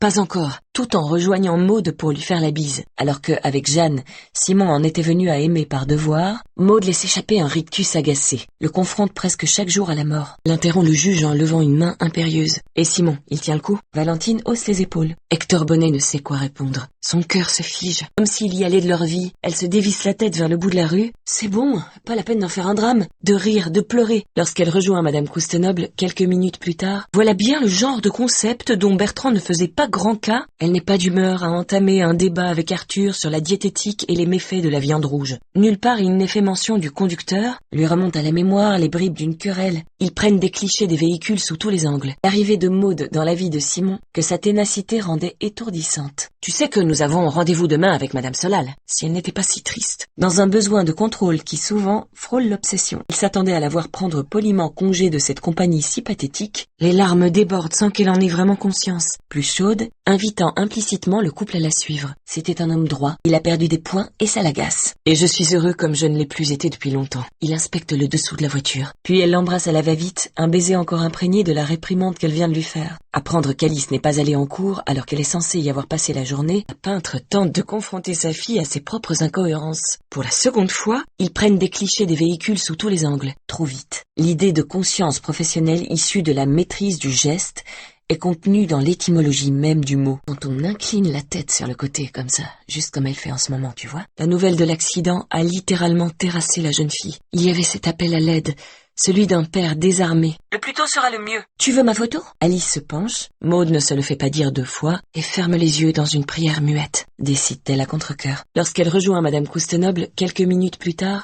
Pas encore, tout en rejoignant Maude pour lui faire la bise. Alors que, avec Jeanne, Simon en était venu à aimer par devoir, Maude laisse échapper un rictus agacé, le confronte presque chaque jour à la mort, l'interrompt le juge en levant une main impérieuse. Et Simon, il tient le coup? Valentine hausse les épaules. Hector Bonnet ne sait quoi répondre. Son cœur se fige, comme s'il y allait de leur vie. Elle se dévisse la tête vers le bout de la rue. C'est bon, pas la peine d'en faire un drame, de rire, de pleurer. Lorsqu'elle rejoint Madame Coustenoble, quelques minutes plus tard, voilà bien le genre de concept dont Bertrand ne faisait pas grand cas. Elle n'est pas d'humeur à entamer un débat avec Arthur sur la diététique et les méfaits de la viande rouge. Nulle part il n'est fait mention du conducteur, lui remonte à la mémoire les bribes d'une querelle. Ils prennent des clichés des véhicules sous tous les angles. L'arrivée de Maude dans la vie de Simon, que sa ténacité rendait étourdissante. Tu sais que nous avons rendez-vous demain avec Madame Solal, si elle n'était pas si triste. Dans un besoin de contrôle qui souvent frôle l'obsession. Il s'attendait à la voir prendre poliment congé de cette compagnie si pathétique. Les larmes débordent sans qu'elle en ait vraiment conscience. Plus chaude, invitant implicitement le couple à la suivre. C'était un homme droit, il a perdu des points et ça l'agace. Et je suis heureux comme je ne l'ai plus été depuis longtemps. Il inspecte le dessous de la voiture. Puis elle l'embrasse à la va-vite, un baiser encore imprégné de la réprimande qu'elle vient de lui faire. Apprendre qu'Alice n'est pas allée en cours alors qu'elle est censée y avoir passé la journée, la peintre tente de confronter sa fille à ses propres incohérences. Pour la seconde fois, ils prennent des clichés des véhicules sous tous les angles, trop vite. L'idée de conscience professionnelle issue de la maîtrise du geste est contenue dans l'étymologie même du mot. Quand on incline la tête sur le côté comme ça, juste comme elle fait en ce moment, tu vois. La nouvelle de l'accident a littéralement terrassé la jeune fille. Il y avait cet appel à l'aide, celui d'un père désarmé. Le plus tôt sera le mieux. Tu veux ma photo? Alice se penche, Maude ne se le fait pas dire 2 fois, et ferme les yeux dans une prière muette, décide-t-elle à contre-cœur. Lorsqu'elle rejoint Madame Coustenoble, quelques minutes plus tard,